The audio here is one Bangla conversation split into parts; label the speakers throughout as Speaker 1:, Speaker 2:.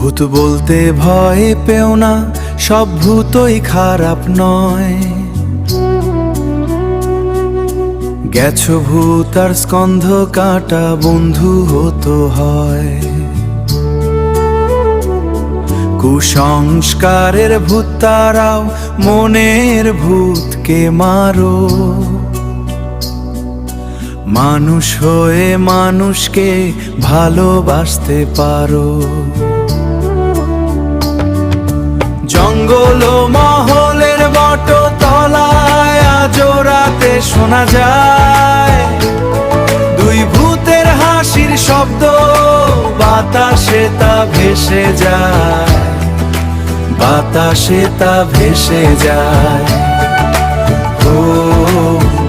Speaker 1: ভূত বলতে ভয় পেও না, সব ভূতই খারাপ নয়। গেছো ভূত আর স্কন্ধ কাটা বন্ধু হতো হয়। কুসংস্কারের ভূত তারাও মনের ভূতকে মারো। মানুষ হয়ে মানুষকে ভালোবাসতে পারো। জঙ্গল ও মহলের বট তলায় আজও রাতে শোনা যায় দুই ভূতের হাসির শব্দ, বাতাসে তা ভেসে যায়, বাতাসে তা ভেসে যায়। ও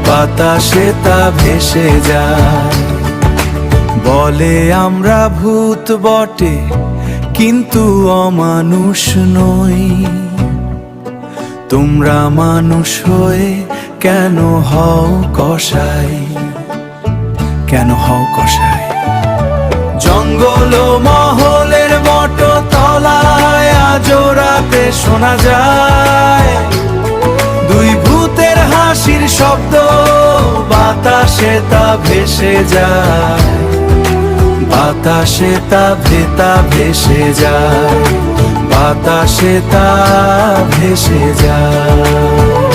Speaker 1: বাতাসে তা ভেসে যায়। বলে আমরা ভূত বটে কিন্তু অমানুষ নই। তোমরা মানুষ হয়ে কেন হও কসাই, কেন হও কসাই? জঙ্গল ও মহলের বট তলায় আজও রাতে শোনা যায় দুই ভূতের হাসির শব্দ, বাতাসে তা ভেসে যায়, বাতাসে তা ভেসে যায়, বাতাসে তা ভেসে যায়।